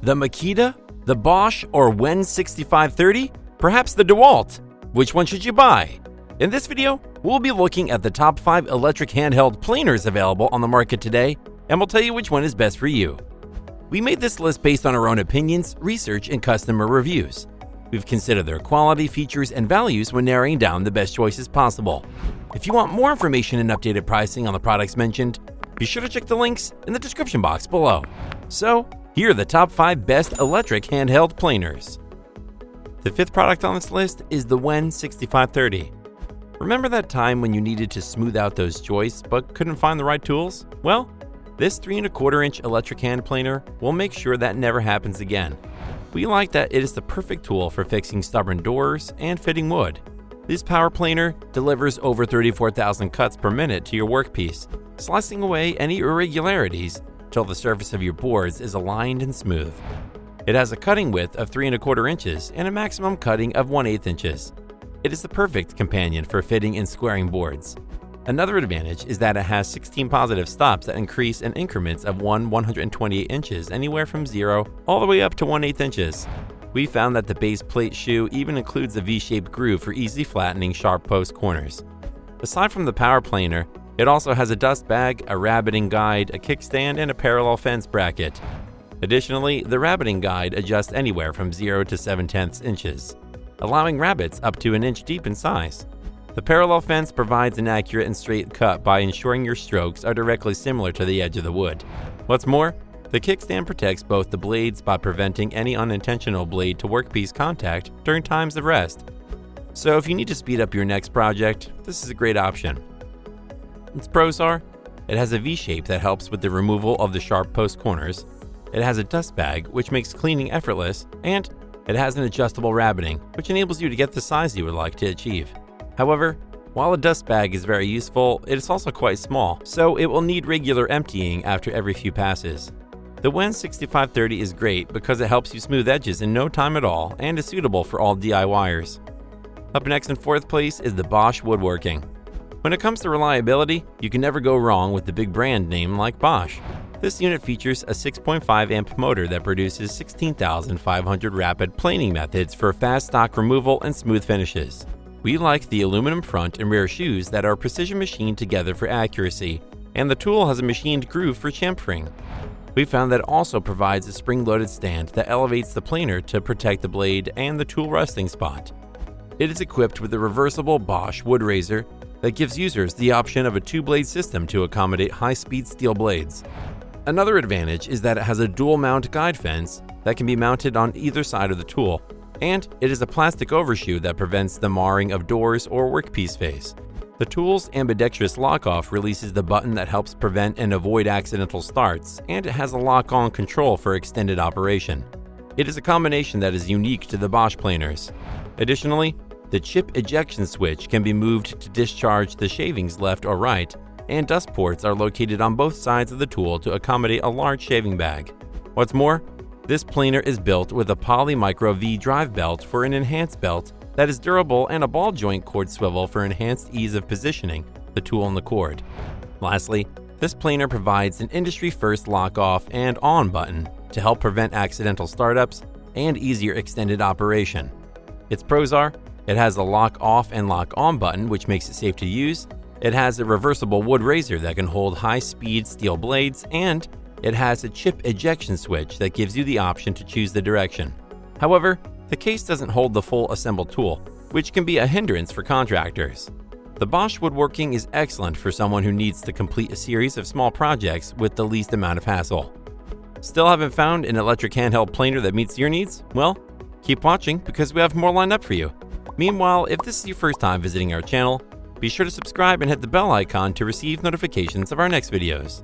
The Makita, the Bosch, or WEN 6530? Perhaps the Dewalt? Which one should you buy? In this video, we'll be looking at the top 5 electric handheld planers available on the market today, and we'll tell you which one is best for you. We made this list based on our own opinions, research, and customer reviews. We've considered their quality, features, and values when narrowing down the best choices possible. If you want more information and updated pricing on the products mentioned, be sure to check the links in the description box below. So, here are the top 5 best electric handheld planers. The 5th product on this list is the WEN 6530. Remember that time when you needed to smooth out those joists but couldn't find the right tools? Well, this 3¼ inch electric hand planer will make sure that never happens again. We like that it is the perfect tool for fixing stubborn doors and fitting wood. This power planer delivers over 34,000 cuts per minute to your workpiece, slicing away any irregularities till the surface of your boards is aligned and smooth. It has a cutting width of 3¼ inches and a maximum cutting of 1/8 inches. It is the perfect companion for fitting and squaring boards. Another advantage is that it has 16 positive stops that increase in increments of 128 inches, anywhere from 0 all the way up to 1/8 inches. We found that the base plate shoe even includes a V-shaped groove for easy flattening sharp post corners. Aside from the power planer, it also has a dust bag, a rabbiting guide, a kickstand, and a parallel fence bracket. Additionally, the rabbiting guide adjusts anywhere from 0 to 7/10 inches, allowing rabbits up to an inch deep in size. The parallel fence provides an accurate and straight cut by ensuring your strokes are directly similar to the edge of the wood. What's more, the kickstand protects both the blades by preventing any unintentional blade to workpiece contact during times of rest. So if you need to speed up your next project, this is a great option. Its pros are, it has a V-shape that helps with the removal of the sharp post corners, it has a dust bag which makes cleaning effortless, and it has an adjustable rabbiting which enables you to get the size you would like to achieve. However, while a dust bag is very useful, it is also quite small, so it will need regular emptying after every few passes. The WEN 6530 is great because it helps you smooth edges in no time at all and is suitable for all DIYers. Up next in 4th place is the Bosch woodworking. When it comes to reliability, you can never go wrong with the big brand name like Bosch. This unit features a 6.5 amp motor that produces 16,500 rapid planing methods for fast stock removal and smooth finishes. We like the aluminum front and rear shoes that are precision machined together for accuracy, and the tool has a machined groove for chamfering. We found that it also provides a spring-loaded stand that elevates the planer to protect the blade and the tool resting spot. It is equipped with a reversible Bosch wood razor that gives users the option of a 2-blade system to accommodate high-speed steel blades. Another advantage is that it has a dual-mount guide fence that can be mounted on either side of the tool, and it is a plastic overshoe that prevents the marring of doors or workpiece face. The tool's ambidextrous lock-off releases the button that helps prevent and avoid accidental starts, and it has a lock-on control for extended operation. It is a combination that is unique to the Bosch planers. Additionally, the chip ejection switch can be moved to discharge the shavings left or right, and dust ports are located on both sides of the tool to accommodate a large shaving bag. What's more, this planer is built with a Poly Micro V drive belt for an enhanced belt that is durable and a ball joint cord swivel for enhanced ease of positioning the tool and the cord. Lastly, this planer provides an industry-first lock-off and on button to help prevent accidental startups and easier extended operation. Its pros are, it has a lock-off and lock-on button which makes it safe to use, it has a reversible wood razor that can hold high-speed steel blades, and it has a chip ejection switch that gives you the option to choose the direction. However, the case doesn't hold the full assembled tool, which can be a hindrance for contractors. The Bosch woodworking is excellent for someone who needs to complete a series of small projects with the least amount of hassle. Still haven't found an electric handheld planer that meets your needs? Well, keep watching because we have more lined up for you. Meanwhile, if this is your first time visiting our channel, be sure to subscribe and hit the bell icon to receive notifications of our next videos.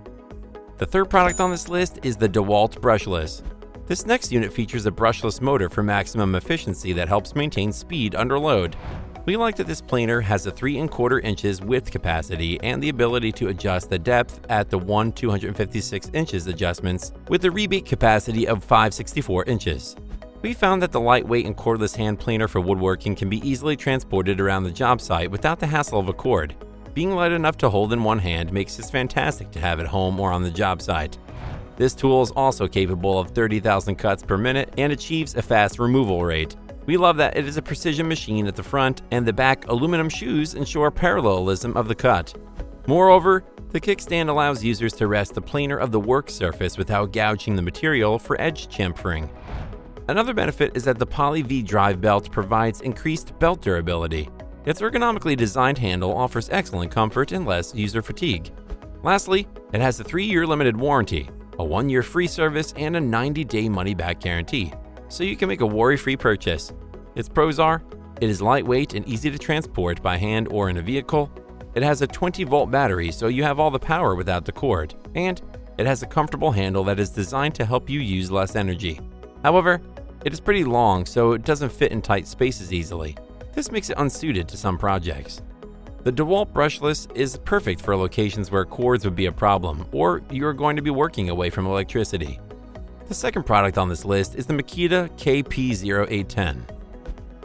The 3rd product on this list is the Dewalt Brushless. This next unit features a brushless motor for maximum efficiency that helps maintain speed under load. We like that this planer has a 3¼ inches width capacity and the ability to adjust the depth at the 256 inches adjustments with a rebate capacity of 564 inches. We found that the lightweight and cordless hand planer for woodworking can be easily transported around the job site without the hassle of a cord. Being light enough to hold in one hand makes this fantastic to have at home or on the job site. This tool is also capable of 30,000 cuts per minute and achieves a fast removal rate. We love that it is a precision machine at the front, and the back aluminum shoes ensure parallelism of the cut. Moreover, the kickstand allows users to rest the planer of the work surface without gouging the material for edge chamfering. Another benefit is that the Poly V drive belt provides increased belt durability. Its ergonomically designed handle offers excellent comfort and less user fatigue. Lastly, it has a 3-year limited warranty, a 1-year free service, and a 90-day money-back guarantee, so you can make a worry-free purchase. Its pros are: it is lightweight and easy to transport by hand or in a vehicle. It has a 20-volt battery, so you have all the power without the cord, and it has a comfortable handle that is designed to help you use less energy. However, it is pretty long, so it doesn't fit in tight spaces easily. This makes it unsuited to some projects. The Dewalt Brushless is perfect for locations where cords would be a problem, or you are going to be working away from electricity. The second product on this list is the Makita KP0810.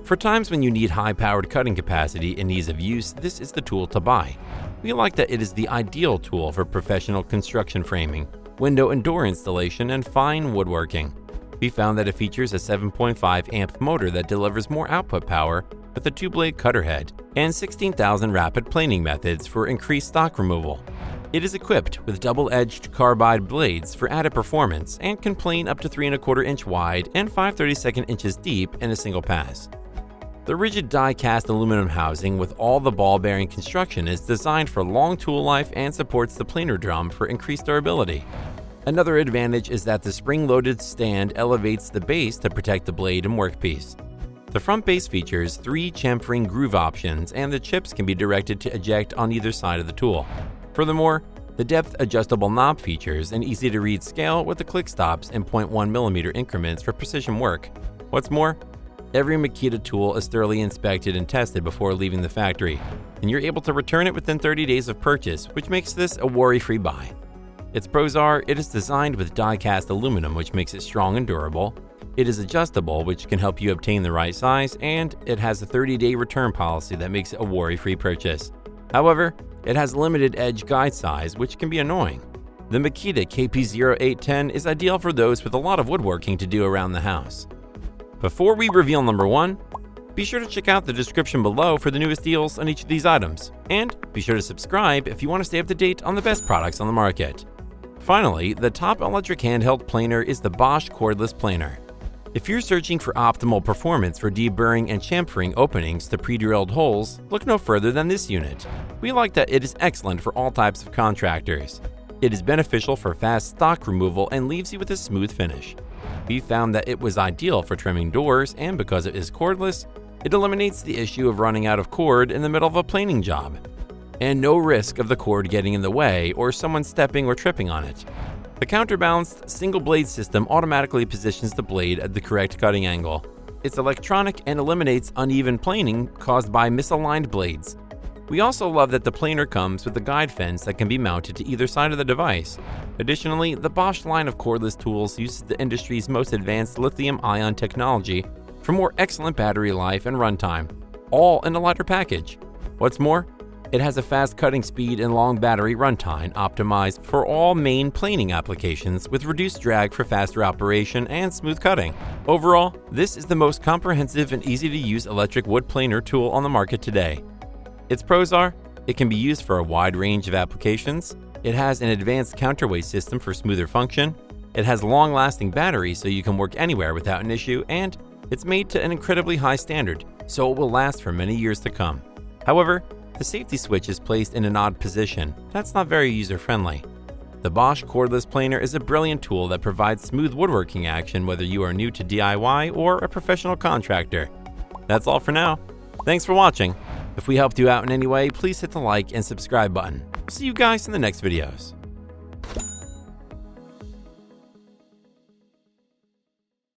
For times when you need high-powered cutting capacity and ease of use, this is the tool to buy. We like that it is the ideal tool for professional construction framing, window and door installation, and fine woodworking. We found that it features a 7.5 amp motor that delivers more output power with a 2-blade cutter head and 16,000 rapid planing methods for increased stock removal. It is equipped with double-edged carbide blades for added performance and can plane up to 3¼ inch wide and 5/32 inches deep in a single pass. The rigid die-cast aluminum housing with all the ball-bearing construction is designed for long tool life and supports the planer drum for increased durability. Another advantage is that the spring-loaded stand elevates the base to protect the blade and workpiece. The front base features 3 chamfering groove options, and the chips can be directed to eject on either side of the tool. Furthermore, the depth-adjustable knob features an easy-to-read scale with the click stops in 0.1mm increments for precision work. What's more, every Makita tool is thoroughly inspected and tested before leaving the factory, and you're able to return it within 30 days of purchase, which makes this a worry-free buy. Its pros are: it is designed with die-cast aluminum, which makes it strong and durable. It is adjustable, which can help you obtain the right size, and it has a 30-day return policy that makes it a worry-free purchase. However, it has limited edge guide size, which can be annoying. The Makita KP0810 is ideal for those with a lot of woodworking to do around the house. Before we reveal number 1, be sure to check out the description below for the newest deals on each of these items, and be sure to subscribe if you want to stay up to date on the best products on the market. Finally, the top electric handheld planer is the Bosch Cordless Planer. If you're searching for optimal performance for deburring and chamfering openings to pre-drilled holes, look no further than this unit. We like that it is excellent for all types of contractors. It is beneficial for fast stock removal and leaves you with a smooth finish. We found that it was ideal for trimming doors, and because it is cordless, it eliminates the issue of running out of cord in the middle of a planing job, and no risk of the cord getting in the way or someone stepping or tripping on it. The counterbalanced single-blade system automatically positions the blade at the correct cutting angle. It's electronic and eliminates uneven planing caused by misaligned blades. We also love that the planer comes with a guide fence that can be mounted to either side of the device. Additionally, the Bosch line of cordless tools uses the industry's most advanced lithium-ion technology for more excellent battery life and runtime, all in a lighter package. What's more, it has a fast cutting speed and long battery runtime optimized for all main planing applications with reduced drag for faster operation and smooth cutting. Overall, this is the most comprehensive and easy-to-use electric wood planer tool on the market today. Its pros are: it can be used for a wide range of applications, it has an advanced counterweight system for smoother function, it has long-lasting batteries so you can work anywhere without an issue, and it's made to an incredibly high standard, so it will last for many years to come. However, the safety switch is placed in an odd position. That's not very user-friendly. The Bosch Cordless Planer is a brilliant tool that provides smooth woodworking action whether you are new to DIY or a professional contractor. That's all for now. Thanks for watching. If we helped you out in any way, please hit the like and subscribe button. See you guys in the next videos.